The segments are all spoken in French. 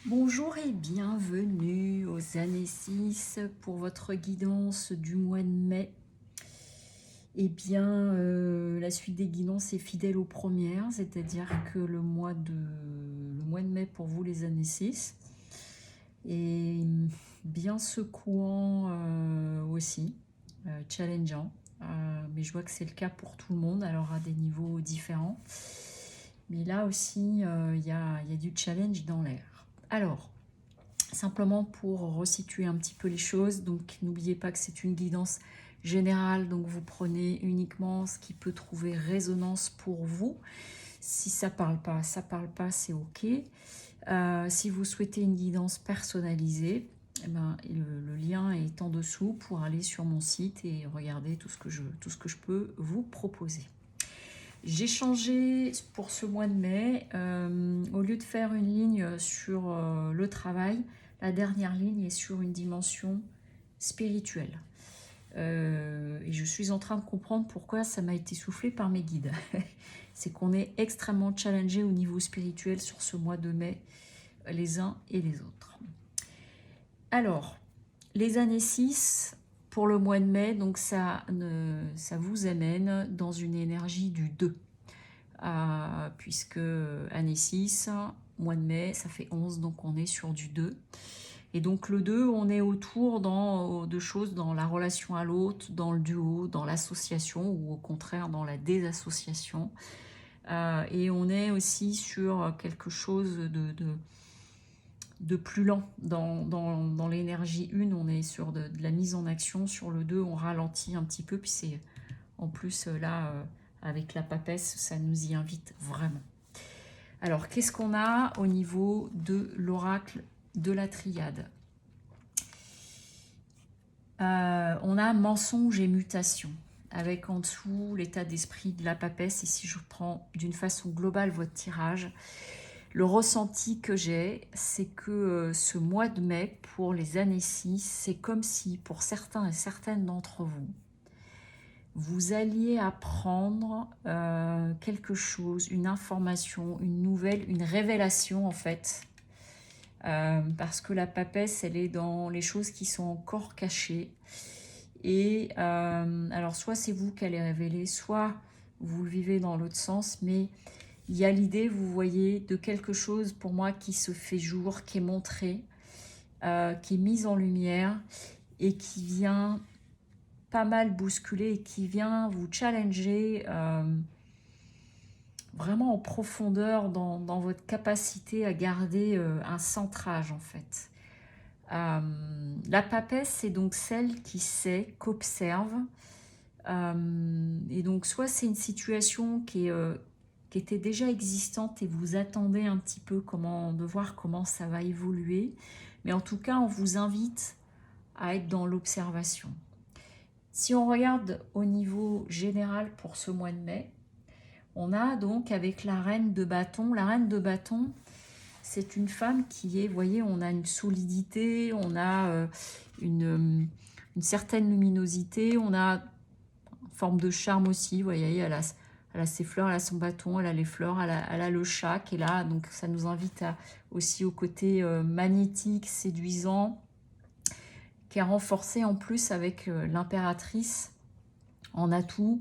Bonjour et bienvenue aux années 6 pour votre guidance du mois de mai. Eh bien, la suite des guidances est fidèle aux premières, c'est-à-dire que le mois de mai pour vous, les années 6, est bien secouant aussi, challengeant. Mais je vois que c'est le cas pour tout le monde, alors à des niveaux différents. Mais là aussi, il y a du challenge dans l'air. Alors, simplement pour resituer un petit peu les choses, donc n'oubliez pas que c'est une guidance générale, donc vous prenez uniquement ce qui peut trouver résonance pour vous. Si ça parle pas, c'est ok. Si vous souhaitez une guidance personnalisée, eh ben, le lien est en dessous pour aller sur mon site et regarder tout ce que je peux vous proposer. J'ai changé pour ce mois de mai, au lieu de faire une ligne sur le travail, la dernière ligne est sur une dimension spirituelle. Et je suis en train de comprendre pourquoi ça m'a été soufflé par mes guides. C'est qu'on est extrêmement challengé au niveau spirituel sur ce mois de mai, les uns et les autres. Alors, les années 6 pour le mois de mai, donc ça vous amène dans une énergie du 2. Puisque année 6, mois de mai, ça fait 11, donc on est sur du 2. Et donc le 2, on est autour de choses dans la relation à l'autre, dans le duo, dans l'association, ou au contraire dans la désassociation. Et on est aussi sur quelque chose de plus lent. Dans l'énergie 1, on est sur de la mise en action. Sur le 2, on ralentit un petit peu. Puis c'est en plus là, avec la papesse, ça nous y invite vraiment. Alors, qu'est-ce qu'on a au niveau de l'oracle de la triade? On a mensonge et mutation, avec en dessous l'état d'esprit de la papesse. Et si je prends d'une façon globale votre tirage, le ressenti que j'ai, c'est que ce mois de mai, pour les années 6, c'est comme si, pour certains et certaines d'entre vous, vous alliez apprendre quelque chose, une information, une nouvelle, une révélation en fait. Parce que la papesse, elle est dans les choses qui sont encore cachées. Et alors, soit c'est vous qu'elle est révélée, soit vous le vivez dans l'autre sens, mais il y a l'idée, vous voyez, de quelque chose pour moi qui se fait jour, qui est montré, qui est mise en lumière et qui vient pas mal bousculer et qui vient vous challenger vraiment en profondeur dans votre capacité à garder un centrage en fait. La papesse, c'est donc celle qui sait, qu'observe. Et donc soit c'est une situation qui était déjà existante et vous attendez un petit peu de voir comment ça va évoluer. Mais en tout cas, on vous invite à être dans l'observation. Si on regarde au niveau général pour ce mois de mai, on a donc avec la reine de bâton. La reine de bâton, c'est une femme qui est, vous voyez, on a une solidité, on a une certaine luminosité, on a une forme de charme aussi, vous voyez, elle a ses fleurs, elle a son bâton, elle a les fleurs, elle a le chac, et là, donc ça nous invite aussi au côté magnétique, séduisant, qui est renforcé en plus avec l'impératrice en atout.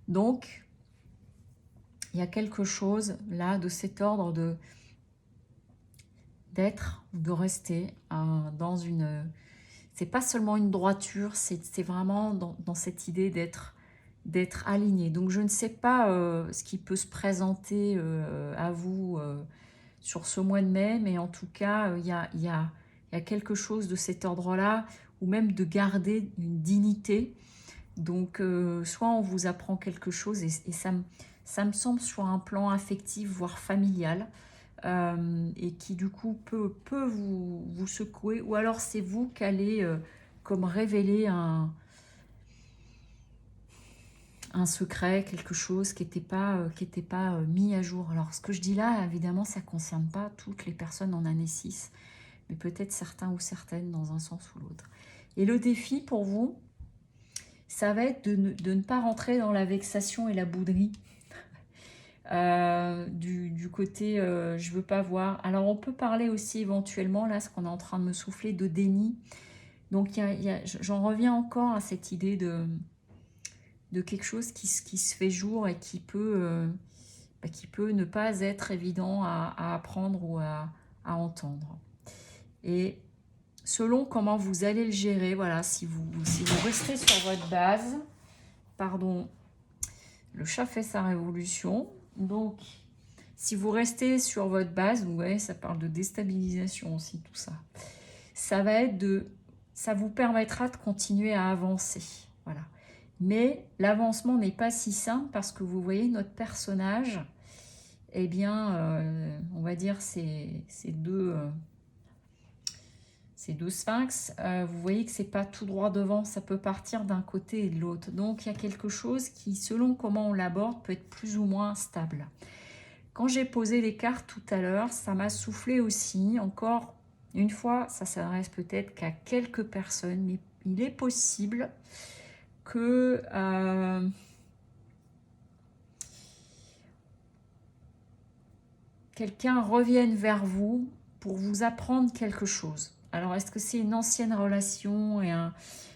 Donc, il y a quelque chose là de cet ordre d'être, de rester dans une... C'est pas seulement une droiture, c'est vraiment dans cette idée d'être aligné. Donc je ne sais pas ce qui peut se présenter à vous sur ce mois de mai, mais en tout cas, il y a quelque chose de cet ordre-là, ou même de garder une dignité. Donc soit on vous apprend quelque chose, et ça me semble sur un plan affectif, voire familial, et qui du coup peut vous secouer, ou alors c'est vous qui allez comme révéler un secret, quelque chose qui n'était pas mis à jour. Alors ce que je dis là, évidemment, ça ne concerne pas toutes les personnes en année 6, mais peut-être certains ou certaines dans un sens ou l'autre. Et le défi pour vous, ça va être de ne pas rentrer dans la vexation et la bouderie. Du côté je veux pas voir. Alors on peut parler aussi éventuellement, là ce qu'on est en train de me souffler, de déni. Donc j'en reviens encore à cette idée de quelque chose qui se fait jour et qui peut ne pas être évident à apprendre ou à entendre. Et selon comment vous allez le gérer, voilà, si vous restez sur votre base, pardon, le chat fait sa révolution, donc si vous restez sur votre base, vous voyez, ça parle de déstabilisation aussi, tout ça. Ça vous permettra de continuer à avancer, voilà. Mais l'avancement n'est pas si simple parce que vous voyez, notre personnage, eh bien, on va dire ces deux sphinx, vous voyez que c'est pas tout droit devant, ça peut partir d'un côté et de l'autre. Donc il y a quelque chose qui, selon comment on l'aborde, peut être plus ou moins stable. Quand j'ai posé les cartes tout à l'heure, ça m'a soufflé aussi, encore une fois, ça s'adresse peut-être qu'à quelques personnes, mais il est possible que quelqu'un revienne vers vous pour vous apprendre quelque chose. Alors, est-ce que c'est une ancienne relation et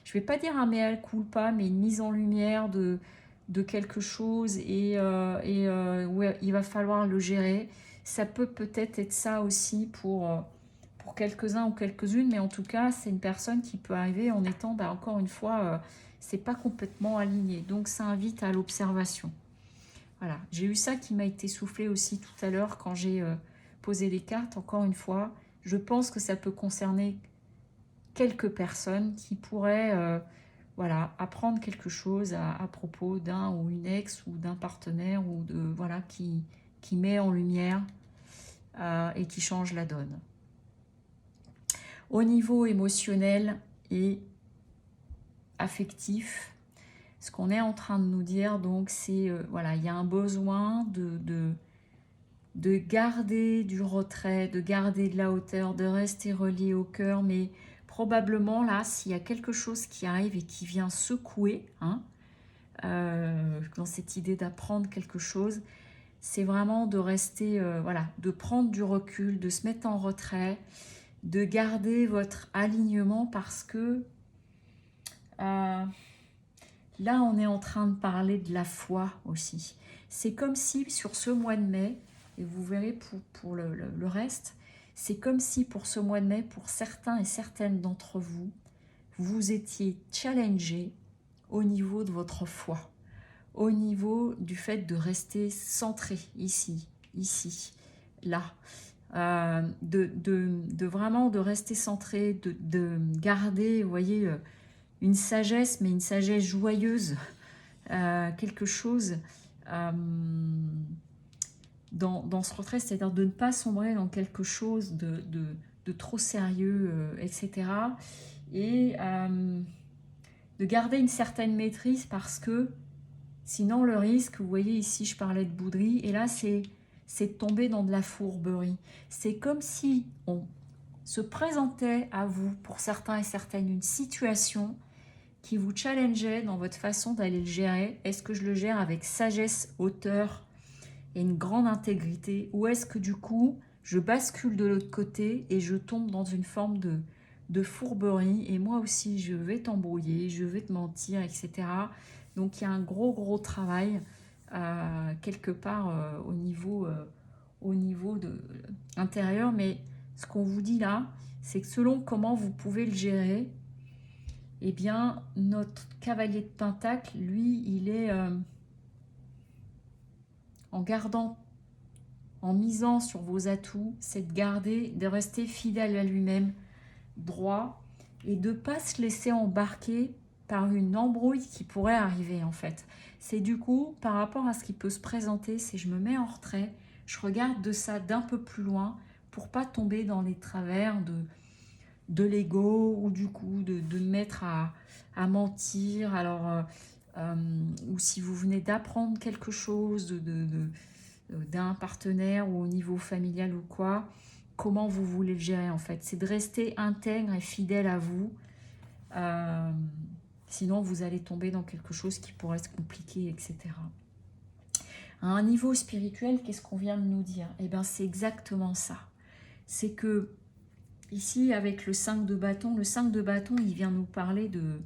je ne vais pas dire un mea culpa, mais une mise en lumière de quelque chose où il va falloir le gérer. Ça peut peut-être être ça aussi pour quelques-uns ou quelques-unes, mais en tout cas, c'est une personne qui peut arriver en étant, encore une fois, c'est pas complètement aligné. Donc, ça invite à l'observation. Voilà, j'ai eu ça qui m'a été soufflé aussi tout à l'heure quand j'ai posé les cartes. Encore une fois, je pense que ça peut concerner quelques personnes qui pourraient voilà, apprendre quelque chose à propos d'un ou une ex ou d'un partenaire ou voilà, qui met en lumière et qui change la donne. Au niveau émotionnel et affectif, ce qu'on est en train de nous dire, donc, c'est voilà, il y a un besoin de garder du retrait, de garder de la hauteur, de rester relié au cœur, mais probablement là, s'il y a quelque chose qui arrive et qui vient secouer, dans cette idée d'apprendre quelque chose, c'est vraiment de rester, voilà, de prendre du recul, de se mettre en retrait, de garder votre alignement parce que là, on est en train de parler de la foi aussi. C'est comme si sur ce mois de mai, et vous verrez pour le reste, c'est comme si pour ce mois de mai, pour certains et certaines d'entre vous, vous étiez challengés au niveau de votre foi, au niveau du fait de rester centré ici, là, vraiment de rester centré, de garder, vous voyez, une sagesse, mais une sagesse joyeuse, quelque chose dans ce retrait, c'est-à-dire de ne pas sombrer dans quelque chose de trop sérieux, etc. Et de garder une certaine maîtrise parce que sinon le risque, vous voyez ici je parlais de bouderie, et là c'est de tomber dans de la fourberie. C'est comme si on se présentait à vous, pour certains et certaines, une situation qui vous challengeait dans votre façon d'aller le gérer. Est-ce que je le gère avec sagesse, hauteur et une grande intégrité, ou est-ce que du coup je bascule de l'autre côté et je tombe dans une forme de fourberie et moi aussi je vais t'embrouiller, je vais te mentir, etc. Donc il y a un gros travail quelque part au niveau intérieur, mais ce qu'on vous dit là, c'est que selon comment vous pouvez le gérer, eh bien, notre cavalier de Pentacle, lui, il est en misant sur vos atouts, c'est de rester fidèle à lui-même, droit, et de ne pas se laisser embarquer par une embrouille qui pourrait arriver, en fait. C'est du coup, par rapport à ce qui peut se présenter, c'est je me mets en retrait, je regarde de ça d'un peu plus loin pour pas tomber dans les travers de l'ego ou du coup de me mettre à mentir. Alors, ou si vous venez d'apprendre quelque chose d'un partenaire ou au niveau familial ou quoi, comment vous voulez le gérer en fait. C'est de rester intègre et fidèle à vous. Sinon, vous allez tomber dans quelque chose qui pourrait être compliqué, etc. À un niveau spirituel, qu'est-ce qu'on vient de nous dire? Eh bien, c'est exactement ça. C'est que, ici, avec le 5 de bâton, il vient nous parler de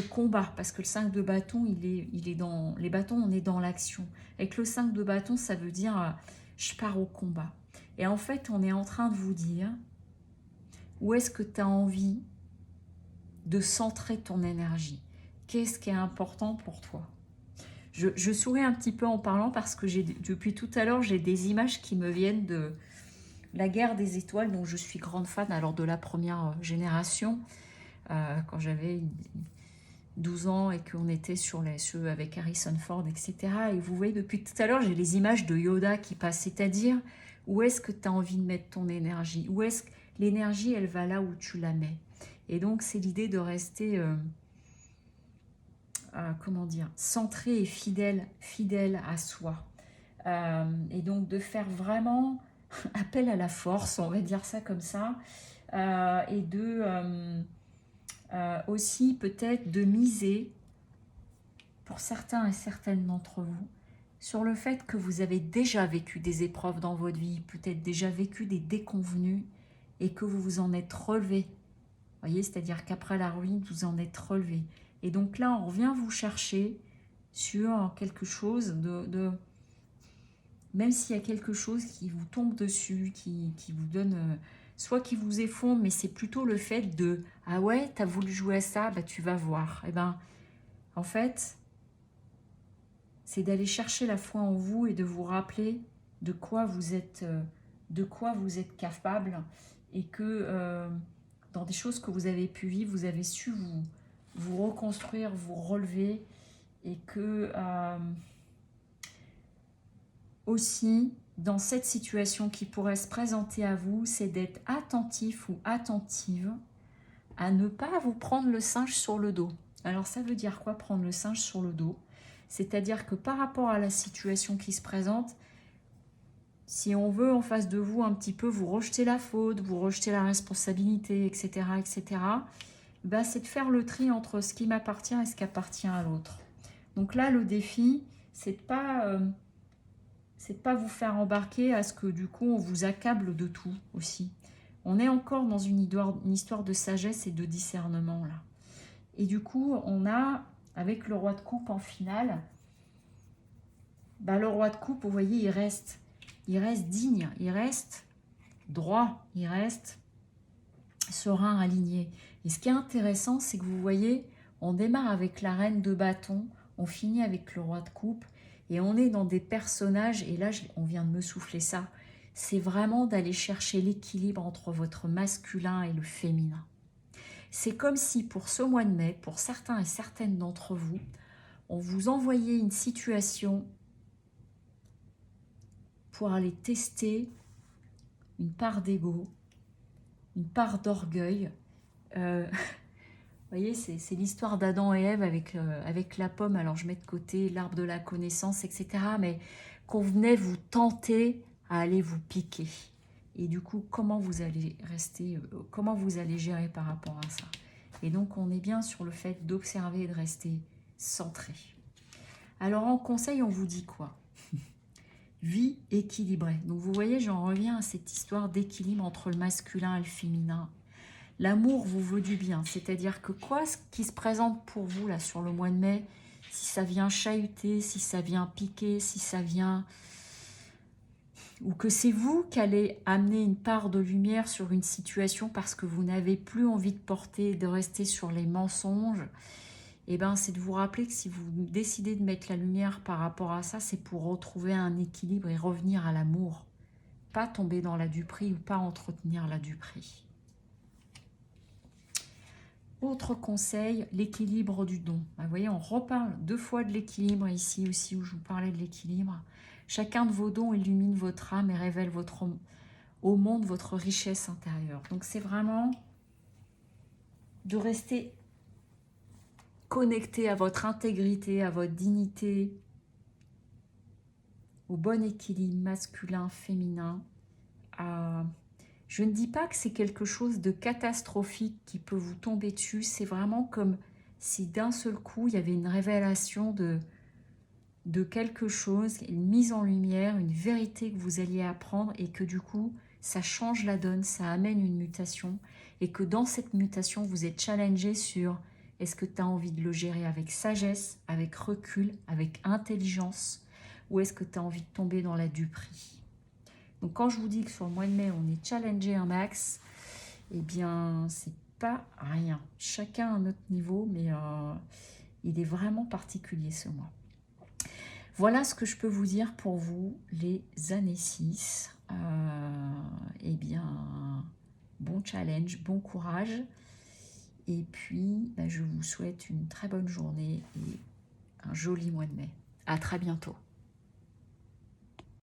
combat, parce que le 5 de bâton, il est dans... Les bâtons, on est dans l'action. Avec le 5 de bâton, ça veut dire, je pars au combat. Et en fait, on est en train de vous dire, où est-ce que tu as envie de centrer ton énergie? Qu'est-ce qui est important pour toi? Je souris un petit peu en parlant parce que depuis tout à l'heure, j'ai des images qui me viennent de la guerre des étoiles, dont je suis grande fan, alors de la première génération, quand j'avais 12 ans et qu'on était sur les ceux avec Harrison Ford, etc. Et vous voyez, depuis tout à l'heure, j'ai les images de Yoda qui passent, c'est-à-dire où est-ce que tu as envie de mettre ton énergie? Où est-ce que l'énergie, elle va là où tu la mets? Et donc, c'est l'idée de rester... comment dire, centré et fidèle à soi. Et donc de faire vraiment appel à la force, on va dire ça comme ça, et de aussi peut-être de miser, pour certains et certaines d'entre vous, sur le fait que vous avez déjà vécu des épreuves dans votre vie, peut-être déjà vécu des déconvenues, et que vous vous en êtes relevé. Vous voyez, c'est-à-dire qu'après la ruine, vous en êtes relevé. Et donc là, on revient vous chercher sur quelque chose même s'il y a quelque chose qui vous tombe dessus, qui vous donne... soit qui vous effondre, mais c'est plutôt le fait de... Ah ouais, t'as voulu jouer à ça, bah tu vas voir. Et ben, en fait, c'est d'aller chercher la foi en vous et de vous rappeler de quoi vous êtes capable, et que dans des choses que vous avez pu vivre, vous avez su vous reconstruire, vous relever, et que aussi, dans cette situation qui pourrait se présenter à vous, c'est d'être attentif ou attentive à ne pas vous prendre le singe sur le dos. Alors ça veut dire quoi, prendre le singe sur le dos? C'est-à-dire que par rapport à la situation qui se présente, si on veut en face de vous un petit peu vous rejeter la faute, vous rejeter la responsabilité, etc., etc., bah, c'est de faire le tri entre ce qui m'appartient et ce qui appartient à l'autre. Donc là, le défi, c'est de pas vous faire embarquer à ce que du coup, on vous accable de tout aussi. On est encore dans une histoire de sagesse et de discernement là. Et du coup, on a, avec le roi de coupe en finale, bah, le roi de coupe, vous voyez, il reste digne, il reste droit, il reste serein, aligné. Et ce qui est intéressant, c'est que vous voyez, on démarre avec la reine de bâton, on finit avec le roi de coupe, et on est dans des personnages, et là, on vient de me souffler ça, c'est vraiment d'aller chercher l'équilibre entre votre masculin et le féminin. C'est comme si pour ce mois de mai, pour certains et certaines d'entre vous, on vous envoyait une situation pour aller tester une part d'ego, une part d'orgueil. Vous voyez, c'est l'histoire d'Adam et Ève avec la pomme. Alors je mets de côté l'arbre de la connaissance, etc. Mais qu'on venait vous tenter à aller vous piquer. Et du coup, comment vous allez rester, comment vous allez gérer par rapport à ça? Et donc, on est bien sur le fait d'observer et de rester centré. Alors, en conseil, on vous dit quoi? Vie équilibrée. Donc, vous voyez, j'en reviens à cette histoire d'équilibre entre le masculin et le féminin. L'amour vous veut du bien, c'est-à-dire que quoi ce qui se présente pour vous là sur le mois de mai, si ça vient chahuter, si ça vient piquer, si ça vient... ou que c'est vous qui allez amener une part de lumière sur une situation parce que vous n'avez plus envie de porter, de rester sur les mensonges, et ben c'est de vous rappeler que si vous décidez de mettre la lumière par rapport à ça, c'est pour retrouver un équilibre et revenir à l'amour. Pas tomber dans la duperie ou pas entretenir la duperie. Autre conseil, l'équilibre du don. Vous voyez, on reparle 2 fois de l'équilibre ici aussi où je vous parlais de l'équilibre. Chacun de vos dons illumine votre âme et révèle au monde votre richesse intérieure. Donc c'est vraiment de rester connecté à votre intégrité, à votre dignité, au bon équilibre masculin, féminin. Je ne dis pas que c'est quelque chose de catastrophique qui peut vous tomber dessus. C'est vraiment comme si d'un seul coup, il y avait une révélation de de quelque chose, une mise en lumière, une vérité que vous alliez apprendre et que du coup, ça change la donne, ça amène une mutation et que dans cette mutation, vous êtes challengé sur est-ce que tu as envie de le gérer avec sagesse, avec recul, avec intelligence ou est-ce que tu as envie de tomber dans la duperie. Donc quand je vous dis que sur le mois de mai, on est challengé un max, eh bien, c'est pas rien. Chacun à un autre niveau, mais il est vraiment particulier ce mois. Voilà ce que je peux vous dire pour vous, les années 6. Eh bien, bon challenge, bon courage. Et puis, je vous souhaite une très bonne journée et un joli mois de mai. À très bientôt.